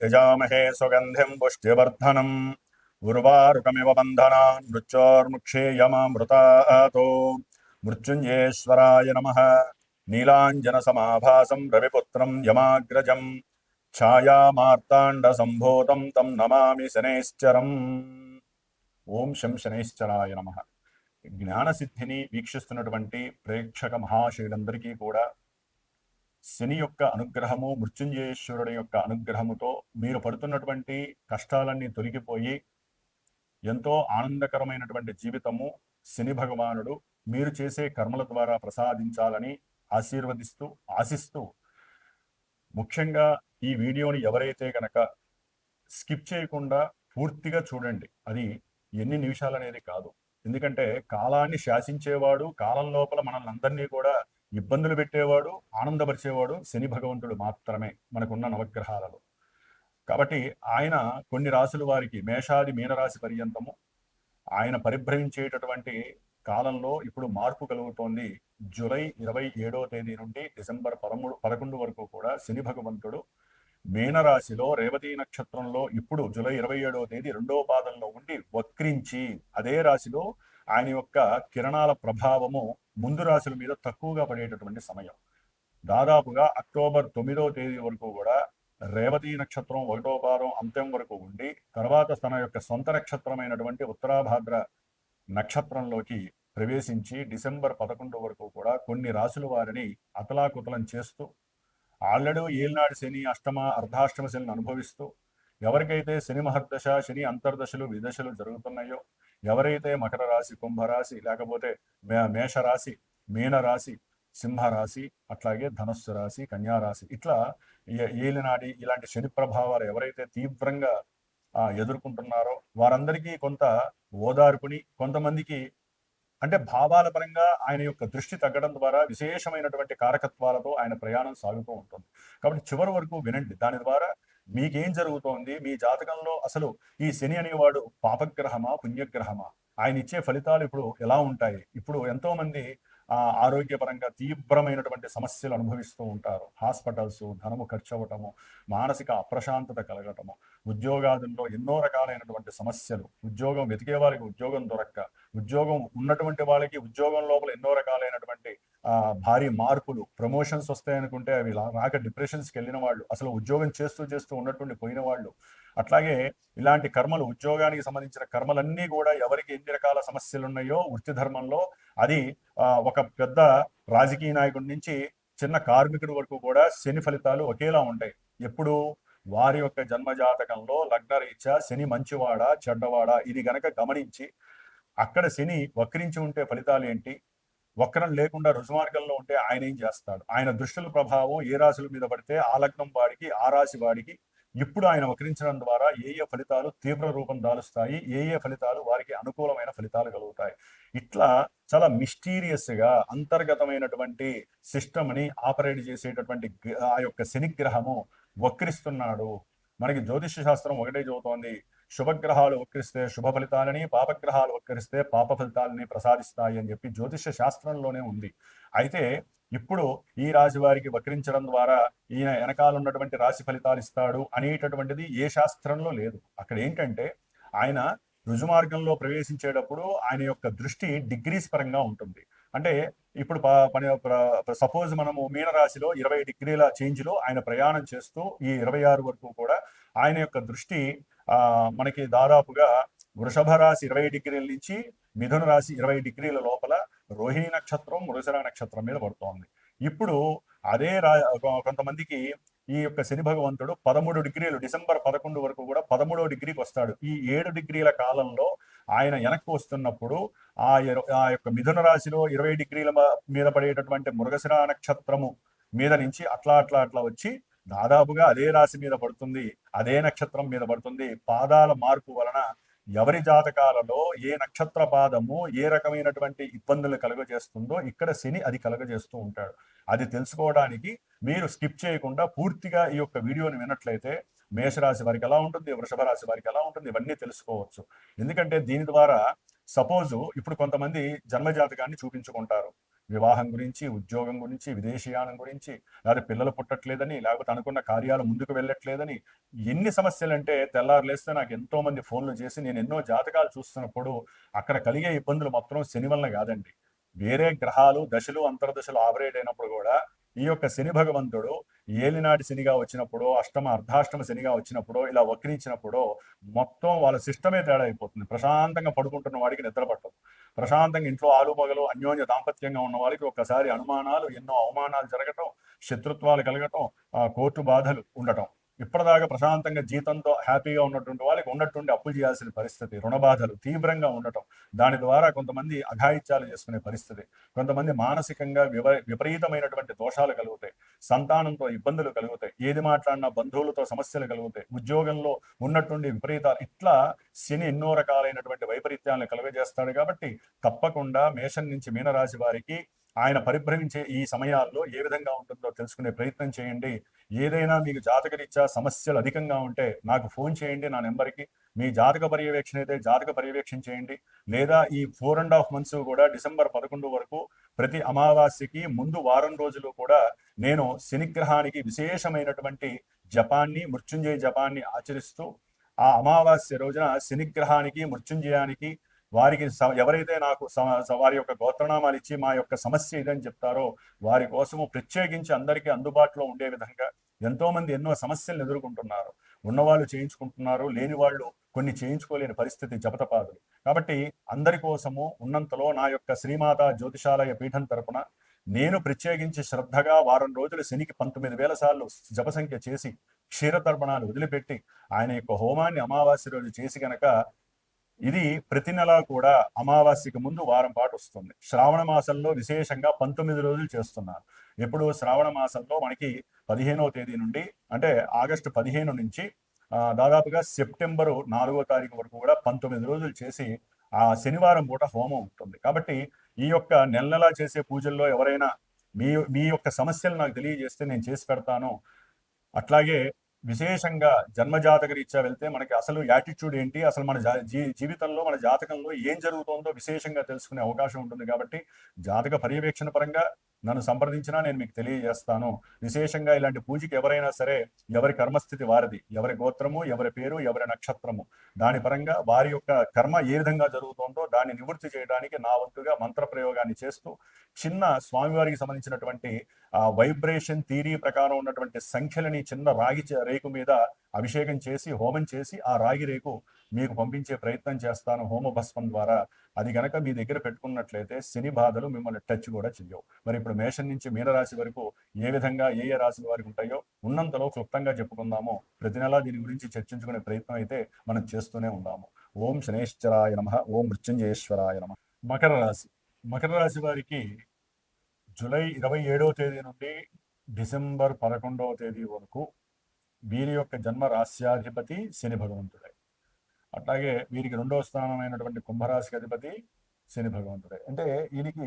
యజామహే సుగంధిం పుష్టివర్ధనం ఉర్వారుకమివ బంధనాన్ మృత్యోర్ముక్షేయమామృతాతో మృత్యుంజయేశ్వరాయ నమః. నీలాంజన సమాభాసం రవిపుత్రం యమాగ్రజం ఛాయామార్తాండ సంభూతం తం నమామి శనైశ్చరం. ఓం శం శనైశ్చరాయ నమః. జ్ఞానసిద్ధిని వీక్షిస్తున్నటువంటి ప్రేక్షక మహాశయులందరికీ కూడా శని యొక్క అనుగ్రహము, మృత్యుంజయేశ్వరుడి యొక్క అనుగ్రహముతో మీరు పడుతున్నటువంటి కష్టాలన్నీ తొలగిపోయి ఎంతో ఆనందకరమైనటువంటి జీవితము శని భగవానుడు మీరు చేసే కర్మల ద్వారా ప్రసాదించాలని ఆశీర్వదిస్తూ ఆశిస్తూ, ముఖ్యంగా ఈ వీడియోని ఎవరైతే కనుక స్కిప్ చేయకుండా పూర్తిగా చూడండి. అది ఎన్ని నిమిషాలు అనేది కాదు, ఎందుకంటే కాలాన్ని శాసించేవాడు, కాలం లోపల మనల్ని అందరినీ కూడా ఇబ్బందులు పెట్టేవాడు, ఆనందపరిచేవాడు శని భగవంతుడు మాత్రమే మనకున్న నవగ్రహాలలో. కాబట్టి ఆయన కొన్ని రాశుల వారికి మేషాది మీనరాశి పర్యంతము ఆయన పరిభ్రమించేటటువంటి కాలంలో ఇప్పుడు మార్పు కలుగుతోంది. జూలై 27వ తేదీ నుండి డిసెంబర్ 11 వరకు కూడా శని భగవంతుడు మీనరాశిలో రేవతి నక్షత్రంలో ఇప్పుడు జూలై 27వ తేదీ 2వ పాదంలో ఉండి వక్రించి అదే రాశిలో ఆయన యొక్క కిరణాల ప్రభావము ముందు రాశుల మీద తక్కువగా పడేటటువంటి సమయం. దాదాపుగా అక్టోబర్ 9వ తేదీ వరకు కూడా రేవతి నక్షత్రం 1వ పాదం అంత్యం వరకు ఉండి తర్వాత తన యొక్క సొంత నక్షత్రమైనటువంటి ఉత్తరాభాద్ర నక్షత్రంలోకి ప్రవేశించి డిసెంబర్ 11 వరకు కూడా కొన్ని రాశుల వారిని అతలాకుతలం చేస్తూ ఆల్రెడీ ఏలినాడు శని, అష్టమ అర్ధాష్టమ శనిని అనుభవిస్తూ ఎవరికైతే శని మహర్దశ, శని అంతర్దశలు విదశలు జరుగుతున్నాయో, ఎవరైతే మకర రాశి, కుంభరాశి, లేకపోతే మేషరాశి, మీనరాశి, సింహరాశి, అట్లాగే ధనస్సు రాశి, కన్యారాశి, ఇట్లా ఏలినాడి ఇలాంటి శని ప్రభావాలు ఎవరైతే తీవ్రంగా ఎదుర్కొంటున్నారో వారందరికీ కొంత ఓదార్పుని, కొంతమందికి అంటే భావాల పరంగా ఆయన యొక్క దృష్టి తగ్గడం ద్వారా విశేషమైనటువంటి కారకత్వాలతో ఆయన ప్రయాణం సాగుతూ ఉంటుంది. కాబట్టి చివరి వరకు వినండి. దాని ద్వారా మీకేం జరుగుతోంది, మీ జాతకంలో అసలు ఈ శని అనేవాడు పాపగ్రహమా, పుణ్యగ్రహమా, ఆయన ఇచ్చే ఫలితాలు ఇప్పుడు ఎలా ఉంటాయి. ఇప్పుడు ఎంతో మంది ఆరోగ్యపరంగా తీవ్రమైనటువంటి సమస్యలు అనుభవిస్తూ ఉంటారు. హాస్పిటల్స్, ధనము ఖర్చు అవ్వటము, మానసిక అప్రశాంతత కలగటము, ఉద్యోగాదుల్లో ఎన్నో రకాలైనటువంటి సమస్యలు, ఉద్యోగం వెతికే వాళ్ళకి ఉద్యోగం దొరక్క, ఉద్యోగం ఉన్నటువంటి వాళ్ళకి ఉద్యోగం లోపల ఎన్నో రకాలైనటువంటి భారీ మార్పులు, ప్రమోషన్స్ వస్తాయనుకుంటే అవి రాక డిప్రెషన్స్కి వెళ్ళిన వాళ్ళు, అసలు ఉద్యోగం చేస్తూ ఉన్నటువంటి పోయిన వాళ్ళు, అట్లాగే ఇలాంటి కర్మలు, ఉద్యోగానికి సంబంధించిన కర్మలన్నీ కూడా ఎవరికి ఎన్ని రకాల సమస్యలు ఉన్నాయో వృత్తి ధర్మంలో, అది ఒక పెద్ద రాజకీయ నాయకుడి నుంచి చిన్న కార్మికుడి వరకు కూడా శని ఫలితాలు ఒకేలా ఉంటాయి. ఎప్పుడు వారి యొక్క జన్మజాతకంలో లగ్నరీత్యా శని మంచివాడా చెడ్డవాడా ఇది గనక గమనించి అక్కడ శని వక్రించి ఉంటే ఫలితాలు ఏంటి, వక్రం లేకుండా రుజుమార్గంలో ఉంటే ఆయన ఏం చేస్తాడు, ఆయన దృష్టుల ప్రభావం ఏ రాశుల మీద పడితే ఆ లగ్నం వాడికి, ఆ రాశి వాడికి ఇప్పుడు ఆయన వక్రించడం ద్వారా ఏ ఫలితాలు తీవ్ర రూపం దాలుస్తాయి, ఏ ఫలితాలు వారికి అనుకూలమైన ఫలితాలు కలుగుతాయి. ఇట్లా చాలా మిస్టీరియస్గా అంతర్గతమైనటువంటి సిస్టమ్ని ఆపరేట్ చేసేటటువంటి ఆ యొక్క శనిగ్రహము వక్రిస్తున్నాడు. మనకి జ్యోతిష శాస్త్రం ఒకటే చెబుతోంది, శుభగ్రహాలు వక్రిస్తే శుభ ఫలితాలని, పాపగ్రహాలు వక్రిస్తే పాప ఫలితాలని ప్రసాదిస్తాయి అని చెప్పి జ్యోతిష శాస్త్రంలోనే ఉంది. అయితే ఇప్పుడు ఈ రాశి వారికి వక్రించడం ద్వారా ఈయన వెనకాల ఉన్నటువంటి రాశి ఫలితాలు ఇస్తాడు అనేటటువంటిది ఏ శాస్త్రంలో లేదు. అక్కడ ఏంటంటే ఆయన రుజుమార్గంలో ప్రవేశించేటప్పుడు ఆయన యొక్క దృష్టి డిగ్రీస్ పరంగా ఉంటుంది. అంటే ఇప్పుడు సపోజ్ మనము మీనరాశిలో 20 డిగ్రీల చేంజ్లో ఆయన ప్రయాణం చేస్తూ ఈ 26 వరకు కూడా ఆయన యొక్క దృష్టి మనకి దాదాపుగా వృషభ రాశి 20 డిగ్రీల నుంచి మిథున రాశి 20 డిగ్రీల లోపల రోహిణి నక్షత్రం, మృగశిర నక్షత్రం మీద పడుతోంది. ఇప్పుడు అదే కొంతమందికి ఈ యొక్క శని భగవంతుడు 13 డిగ్రీలు డిసెంబర్ 11 వరకు కూడా 13వ డిగ్రీకి వస్తాడు. ఈ 7 డిగ్రీల కాలంలో ఆయన వెనక్కి వస్తున్నప్పుడు ఆ యొక్క మిథున రాశిలో 20 డిగ్రీల మీద పడేటటువంటి మృగశిర నక్షత్రము మీద నుంచి అట్లా వచ్చి దాదాపుగా అదే రాశి మీద పడుతుంది, అదే నక్షత్రం మీద పడుతుంది. పాదాల మార్పు వలన ఎవరి జాతకాలలో ఏ నక్షత్ర పాదము ఏ రకమైనటువంటి ఇబ్బందులు కలుగజేస్తుందో ఇక్కడ శని అది కలుగజేస్తూ ఉంటాడు. అది తెలుసుకోవడానికి మీరు స్కిప్ చేయకుండా పూర్తిగా ఈ యొక్క వీడియోని విన్నట్లయితే మేషరాశి వారికి ఎలా ఉంటుంది, వృషభ రాశి వారికి ఎలా ఉంటుంది, ఇవన్నీ తెలుసుకోవచ్చు. ఎందుకంటే దీని ద్వారా సపోజు ఇప్పుడు కొంతమంది జన్మజాతకాన్ని చూపించుకుంటారు. వివాహం గురించి, ఉద్యోగం గురించి, విదేశీయానం గురించి, లేకపోతే పిల్లలు పుట్టట్లేదని, లేకపోతే అనుకున్న కార్యాలు ముందుకు వెళ్ళట్లేదని, ఎన్ని సమస్యలంటే తెల్లారు లేస్తే నాకు ఎంతో మంది ఫోన్లు చేసి నేను ఎన్నో జాతకాలు చూస్తున్నప్పుడు అక్కడ కలిగే ఇబ్బందులు మొత్తం శని వలన కాదండి. వేరే గ్రహాలు దశలు అంతర్దశలు ఆపరేట్ అయినప్పుడు కూడా ఈ యొక్క శని భగవంతుడు ఏలినాటి శనిగా వచ్చినప్పుడు, అష్టమ అర్ధాష్టమ శనిగా వచ్చినప్పుడు, ఇలా వక్రించినప్పుడు మొత్తం వాళ్ళ సిస్టమే తేడా అయిపోతుంది. ప్రశాంతంగా పడుకుంటున్న వాడికి నిద్ర పట్టదు. ప్రశాంతంగా ఇంట్లో ఆలుమగలు అన్యోన్య దాంపత్యంగా ఉన్న వాళ్ళకి ఒక్కసారి అనుమానాలు, ఎన్నో అవమానాలు జరగటం, శత్రుత్వాలు కలగటం, కోర్టు బాధలు ఉండటం. ఇప్పటిదాకా ప్రశాంతంగా జీతంతో హ్యాపీగా ఉన్నటువంటి వాళ్ళకి ఉన్నట్టుండి అప్పులు చేయాల్సిన పరిస్థితి, రుణ బాధలు తీవ్రంగా ఉండటం, దాని ద్వారా కొంతమంది అఘాయిత్యాలు చేసుకునే పరిస్థితి, కొంతమంది మానసికంగా విపరీతమైనటువంటి దోషాలు కలుగుతాయి, సంతానంతో ఇబ్బందులు కలుగుతాయి, ఏది మాట్లాడినా బంధువులతో సమస్యలు కలుగుతాయి, ఉద్యోగంలో ఉన్నట్టుండి విపరీతాలు, ఇట్లా శని ఎన్నో రకాలైనటువంటి వైపరీత్యాలను కలుగజేస్తాడు. కాబట్టి తప్పకుండా మేషం నుంచి మీనరాశి వారికి ఆయన పరిభ్రమించే ఈ సమయాల్లో ఏ విధంగా ఉంటుందో తెలుసుకునే ప్రయత్నం చేయండి. ఏదైనా మీకు జాతకరీత్యా సమస్యలు అధికంగా ఉంటే నాకు ఫోన్ చేయండి నా నెంబర్కి. మీ జాతక పర్యవేక్షణ అయితే జాతక పర్యవేక్షణ చేయండి. లేదా ఈ 4.5 months కూడా డిసెంబర్ 11 వరకు ప్రతి అమావాస్యకి ముందు వారం రోజులు కూడా నేను శనిగ్రహానికి విశేషమైనటువంటి జపాన్ని, మృత్యుంజయ జపాన్ని ఆచరిస్తూ ఆ అమావాస్య రోజున శనిగ్రహానికి, మృత్యుంజయానికి వారికి ఎవరైతే నాకు వారి యొక్క గోత్రనామాలు ఇచ్చి మా యొక్క సమస్య ఇదని చెప్తారో వారి కోసము ప్రత్యేకించి అందరికీ అందుబాటులో ఉండే విధంగా ఎంతో మంది ఎన్నో సమస్యలను ఎదుర్కొంటున్నారు. ఉన్నవాళ్ళు చేయించుకుంటున్నారు, లేని వాళ్ళు కొన్ని చేయించుకోలేని పరిస్థితి జపతపాదులు. కాబట్టి అందరి కోసము ఉన్నంతలో నా యొక్క శ్రీమాత జ్యోతిషాలయ పీఠం తరపున నేను ప్రత్యేకించి శ్రద్ధగా వారం రోజులు శనికి 19,000 సార్లు జపసంఖ్య చేసి క్షీరతర్పణాలు వదిలిపెట్టి ఆయన యొక్క హోమాన్ని అమావాస్య రోజు చేసి గనక ఇది ప్రతి నెల కూడా అమావాస్యకి ముందు వారం పాటు వస్తుంది. శ్రావణ మాసంలో విశేషంగా 19 రోజులు చేస్తున్నారు. ఎప్పుడు శ్రావణ మాసంలో మనకి 15వ తేదీ నుండి అంటే ఆగస్టు 15 నుంచి దాదాపుగా సెప్టెంబరు 4వ తారీఖు వరకు కూడా 19 రోజులు చేసి ఆ శనివారం పూట హోమం ఉంటుంది. కాబట్టి ఈ యొక్క నెల చేసే పూజల్లో ఎవరైనా మీ యొక్క సమస్యలు నాకు తెలియజేస్తే నేను చేసి పెడతాను. అట్లాగే విశేషంగా జన్మజాతక రీత్యా వెళ్తే మనకి అసలు యాటిట్యూడ్ ఏంటి, అసలు మన జీవితంలో మన జాతకంలో ఏం జరుగుతుందో విశేషంగా తెలుసుకునే అవకాశం ఉంటుంది. కాబట్టి జాతక పర్యవేక్షణ పరంగా నన్ను సంప్రదించినా నేను మీకు తెలియజేస్తాను. విశేషంగా ఇలాంటి పూజకి ఎవరైనా సరే ఎవరి కర్మస్థితి వారిది, ఎవరి గోత్రము, ఎవరి పేరు, ఎవరి నక్షత్రము, దాని పరంగా వారి యొక్క కర్మ ఏ విధంగా జరుగుతుందో దాన్ని నివృత్తి చేయడానికి నా వంతుగా మంత్ర ప్రయోగాన్ని చేస్తూ చిన్న స్వామివారికి సంబంధించినటువంటి వైబ్రేషన్ థియరీ ప్రకారం ఉన్నటువంటి సంఖ్యలని చిన్న రాగి రేకు మీద అభిషేకం చేసి హోమం చేసి ఆ రాగి రేకు మీకు పంపించే ప్రయత్నం చేస్తాను హోమ భస్మం ద్వారా. అది గనక మీ దగ్గర పెట్టుకున్నట్లయితే శని బాధలు మిమ్మల్ని టచ్ కూడా చెయ్యవు. మరి ఇప్పుడు మేషం నుంచి మీనరాశి వరకు ఏ విధంగా ఏ రాశి వారికి ఉంటాయో ఉన్నంతలో క్లుప్తంగా చెప్పుకుందాము. ప్రతి నెలా దీని గురించి చర్చించుకునే ప్రయత్నం అయితే మనం చేస్తూనే ఉన్నాము. ఓం శనేశ్వరాయ నమః, ఓం మృత్యుంజయేశ్వరాయ నమః. మకర రాశి. మకర రాశి వారికి జూలై 27వ తేదీ నుండి డిసెంబర్ 11వ తేదీ వరకు వీరి యొక్క జన్మ రాశ్యాధిపతి శని భగవంతుడే. అట్లాగే వీరికి 2వ స్థానమైనటువంటి కుంభరాశికి అధిపతి శని భగవంతుడే. అంటే వీరికి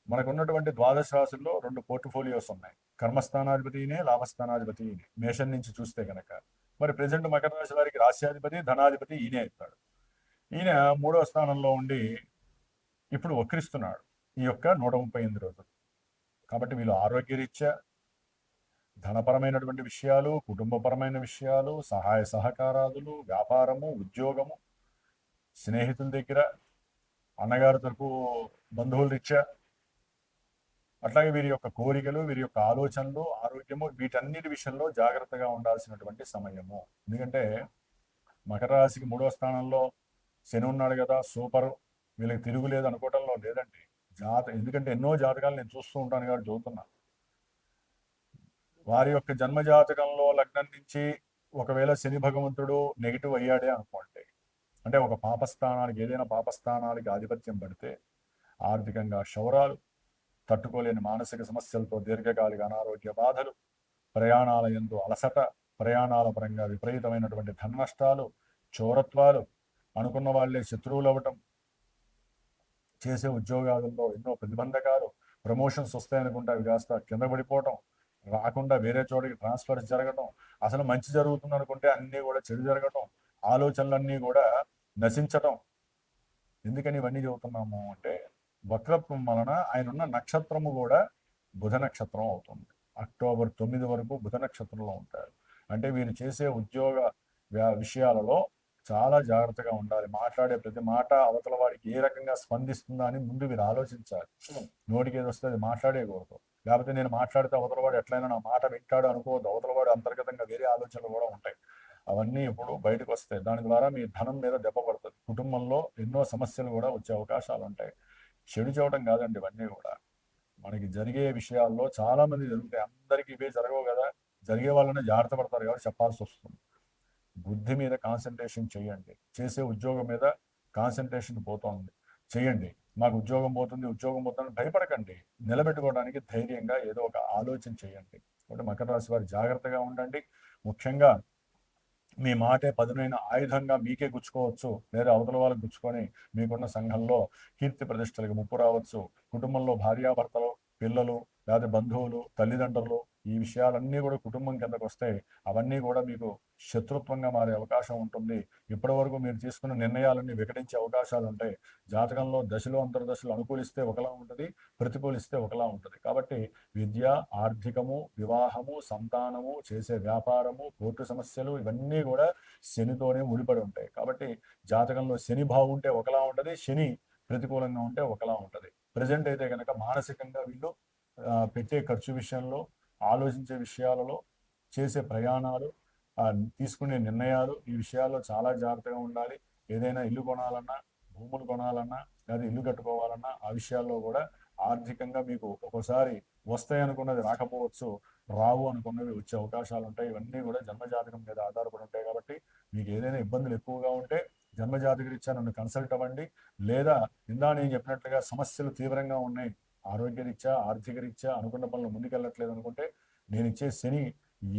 మనకున్నటువంటి 12 రాశుల్లో 2 పోర్ట్ఫోలియోస్ ఉన్నాయి. కర్మస్థానాధిపతినే, లాభస్థానాధిపతి ఈయనే. మేషం నుంచి చూస్తే కనుక మరి ప్రజెంట్ మకర రాశి వారికి రాశ్యాధిపతి ధనాధిపతి ఈయనే అవుతాడు. ఈయన 3వ స్థానంలో ఉండి ఇప్పుడు వక్రిస్తున్నాడు ఈ యొక్క 138 రోజులు. కాబట్టి వీళ్ళు ఆరోగ్యరీత్యా, ధనపరమైనటువంటి విషయాలు, కుటుంబపరమైన విషయాలు, సహాయ సహకారాదులు, వ్యాపారము, ఉద్యోగము, స్నేహితుల దగ్గర, అన్నగారి తరపు బంధువుల రీత్యా, అట్లాగే వీరి యొక్క కోరికలు, వీరి యొక్క ఆలోచనలు, ఆరోగ్యము, వీటన్నిటి విషయంలో జాగ్రత్తగా ఉండాల్సినటువంటి సమయము. ఎందుకంటే మకర రాశికి 3వ స్థానంలో శని ఉన్నాడు కదా, సూపర్, వీళ్ళకి తిరుగులేదు అనుకోవటంలో లేదండి. ఎందుకంటే ఎన్నో జాతకాలు నేను చూస్తూ ఉంటాను కాబట్టి చదువుతున్నా. వారి యొక్క జన్మ జాతకంలో లగ్నం నుంచి ఒకవేళ శని భగవంతుడు నెగిటివ్ అయ్యాడే అనుకోండి, అంటే ఒక పాపస్థానానికి ఏదైనా పాపస్థానానికి ఆధిపత్యం పడితే ఆర్థికంగా క్షౌరాలు, తట్టుకోలేని మానసిక సమస్యలతో దీర్ఘకాలిక అనారోగ్య బాధలు, ప్రయాణాల యందు అలసట, ప్రయాణాల పరంగా విపరీతమైనటువంటి ధన నష్టాలు, చోరత్వాలు, అనుకున్న వాళ్లే శత్రువులు అవ్వటం, చేసే ఉద్యోగాలలో ఎన్నో ప్రతిబంధకాలు, ప్రమోషన్స్ వస్తాయనుకుంటే అవి కాస్త కింద పడిపోవటం, రాకుండా వేరే చోటికి ట్రాన్స్ఫర్ జరగటం, అసలు మంచి జరుగుతుంది అనుకుంటే అన్నీ కూడా చెడు జరగటం, ఆలోచనలన్నీ కూడా నశించటం. ఎందుకని ఇవన్నీ చెబుతున్నాము అంటే వక్రత్వం వలన ఆయన ఉన్న నక్షత్రము కూడా బుధ నక్షత్రం అవుతుంది. అక్టోబర్ 9 వరకు బుధ నక్షత్రంలో ఉంటారు. అంటే వీరు చేసే ఉద్యోగ విషయాలలో చాలా జాగ్రత్తగా ఉండాలి. మాట్లాడే ప్రతి మాట అవతల వాడికి ఏ రకంగా స్పందిస్తుందా అని ముందు మీరు ఆలోచించాలి. నోటికి ఏది వస్తే అది మాట్లాడేయకూడదు. లేకపోతే నేను మాట్లాడితే అవతల వాడు ఎట్లయినా నా మాట వింటాడు అనుకోవద్దు. అవతల వాడు అంతర్గతంగా వేరే ఆలోచనలు కూడా ఉంటాయి. అవన్నీ ఇప్పుడు బయటకు వస్తాయి. దాని ద్వారా మీ ధనం మీద దెబ్బ పడుతుంది. కుటుంబంలో ఎన్నో సమస్యలు కూడా వచ్చే అవకాశాలు ఉంటాయి. చెడు చూడటం కాదండి ఇవన్నీ కూడా. మనకి జరిగే విషయాల్లో చాలా మంది జరుగుతాయి. అందరికీ ఇవే జరగవు కదా. జరిగే వాళ్ళనే జాగ్రత్త పడతారు కాబట్టి చెప్పాల్సి వస్తుంది. బుద్ధి మీద కాన్సన్ట్రేషన్ చేయండి. చేసే ఉద్యోగం మీద కాన్సన్ట్రేషన్ పోతోంది, చేయండి. మాకు ఉద్యోగం పోతుంది, ఉద్యోగం పోతుంది భయపడకండి. నిలబెట్టుకోవడానికి ధైర్యంగా ఏదో ఒక ఆలోచన చేయండి. కాబట్టి మకర రాశి వారు జాగ్రత్తగా ఉండండి. ముఖ్యంగా మీ మాటే పదునైన ఆయుధంగా మీకే గుచ్చుకోవచ్చు, లేదా అవతల వాళ్ళకి గుచ్చుకొని మీకున్న సంఘంలో కీర్తి ప్రతిష్టలకు ముప్పు రావచ్చు. కుటుంబంలో భార్యాభర్తలు, పిల్లలు, లేదా బంధువులు, తల్లిదండ్రులు, ఈ విషయాలన్నీ కూడా కుటుంబం కిందకు వస్తాయి. అవన్నీ కూడా మీకు శత్రుత్వంగా మారే అవకాశం ఉంటుంది. ఇప్పటి వరకు మీరు తీసుకున్న నిర్ణయాలన్నీ వికటించే అవకాశాలు ఉంటాయి. జాతకంలో దశలు అంతర్దశలు అనుకూలిస్తే ఒకలా ఉంటుంది, ప్రతికూలిస్తే ఒకలా ఉంటుంది. కాబట్టి విద్య, ఆర్థికము, వివాహము, సంతానము, చేసే వ్యాపారము, కోర్టు సమస్యలు ఇవన్నీ కూడా శనితోనే ముడిపడి ఉంటాయి. కాబట్టి జాతకంలో శని బాగుంటే ఒకలా ఉంటుంది, శని ప్రతికూలంగా ఉంటే ఒకలా ఉంటుంది. ప్రజెంట్ అయితే కనుక మానసికంగా వీళ్ళు పెట్టే ఖర్చు విషయంలో, ఆలోచించే విషయాలలో, చేసే ప్రయాణాలు, తీసుకునే నిర్ణయాలు, ఈ విషయాల్లో చాలా జాగ్రత్తగా ఉండాలి. ఏదైనా ఇల్లు కొనాలన్నా, భూములు కొనాలన్నా, లేదా ఇల్లు కట్టుకోవాలన్నా ఆ విషయాల్లో కూడా ఆర్థికంగా మీకు ఒక్కోసారి వస్తాయి అనుకున్నది రాకపోవచ్చు, రావు అనుకున్నవి వచ్చే అవకాశాలు ఉంటాయి. ఇవన్నీ కూడా జన్మజాతకం మీద ఆధారపడి ఉంటాయి. కాబట్టి మీకు ఏదైనా ఇబ్బందులు ఎక్కువగా ఉంటే జన్మజాతక రీత్యా నన్ను కన్సల్ట్ అవ్వండి. లేదా ఇందా నేను చెప్పినట్లుగా సమస్యలు తీవ్రంగా ఉన్నాయి, ఆరోగ్య రీత్యా, ఆర్థిక రీత్యా అనుకున్న పనులు ముందుకెళ్ళట్లేదు అనుకుంటే నేను ఇచ్చే శని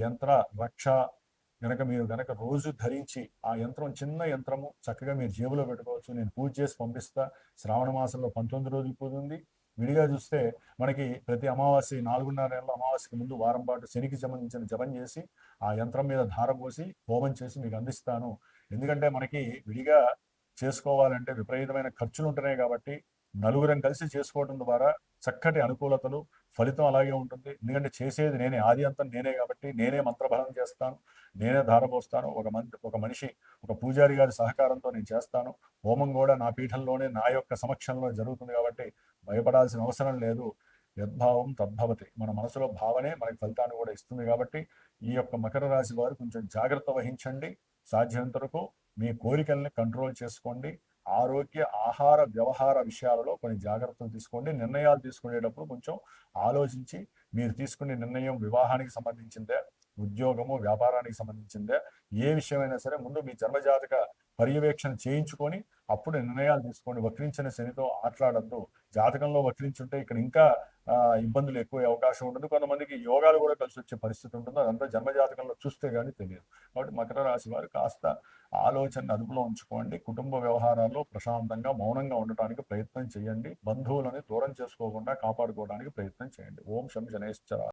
యంత్ర రక్ష గనక రోజు ధరించి, ఆ యంత్రం చిన్న యంత్రము చక్కగా మీరు జేబులో పెట్టుకోవచ్చు. నేను పూజ చేసి పంపిస్తా. శ్రావణ మాసంలో 19 రోజులు పూజ ఉంది. విడిగా చూస్తే మనకి ప్రతి అమావాస్య 4.5 నెలల అమావాస్యకి ముందు వారం పాటు శనికి సంబంధించిన జపం చేసి ఆ యంత్రం మీద ధార పోసి హోమం చేసి మీకు అందిస్తాను. ఎందుకంటే మనకి విడిగా చేసుకోవాలంటే విపరీతమైన ఖర్చులు ఉంటున్నాయి. కాబట్టి నలుగురం కలిసి చేసుకోవడం ద్వారా చక్కటి అనుకూలతలు, ఫలితం అలాగే ఉంటుంది. ఎందుకంటే చేసేది నేనే, ఆది అంతం నేనే. కాబట్టి నేనే మంత్రబలం చేస్తాను, నేనే ధారపోస్తాను. ఒక మనిషి, ఒక పూజారి గారి సహకారంతో నేను చేస్తాను. హోమం కూడా నా పీఠంలోనే, నా యొక్క సమక్షంలో జరుగుతుంది. కాబట్టి భయపడాల్సిన అవసరం లేదు. యద్భావం తద్భవతి. మన మనసులో భావనే మనకి ఫలితాన్ని కూడా ఇస్తుంది. కాబట్టి ఈ యొక్క మకర రాశి వారు కొంచెం జాగ్రత్త వహించండి. సాధ్యమైనంత వరకు మీ కోరికల్ని కంట్రోల్ చేసుకోండి. ఆరోగ్య, ఆహార, వ్యవహార విషయాలలో కొన్ని జాగ్రత్తలు తీసుకోండి. నిర్ణయాలు తీసుకునేటప్పుడు కొంచెం ఆలోచించి మీరు తీసుకునే నిర్ణయం వివాహానికి సంబంధించిందే, ఉద్యోగము, వ్యాపారానికి సంబంధించిందే, ఏ విషయమైనా సరే ముందు మీ జన్మజాతక పర్యవేక్షణ చేయించుకొని అప్పుడు నిర్ణయాలు తీసుకోండి. వక్రించిన శనితో ఆటలాడద్దు. జాతకంలో వక్రించుంటే ఇక్కడ ఇంకా ఇబ్బందులు ఎక్కువ అవకాశం ఉంటుంది. కొంతమందికి యోగాలు కూడా కలిసి వచ్చే పరిస్థితి ఉంటుంది. అదంతా జన్మజాతకంలో చూస్తే కానీ తెలియదు. కాబట్టి మకర రాశి వారు కాస్త ఆలోచన అదుపులో ఉంచుకోండి. కుటుంబ వ్యవహారాల్లో ప్రశాంతంగా, మౌనంగా ఉండటానికి ప్రయత్నం చేయండి. బంధువులని దూరం చేసుకోకుండా కాపాడుకోవడానికి ప్రయత్నం చేయండి. ఓం శం శనేశ్వర.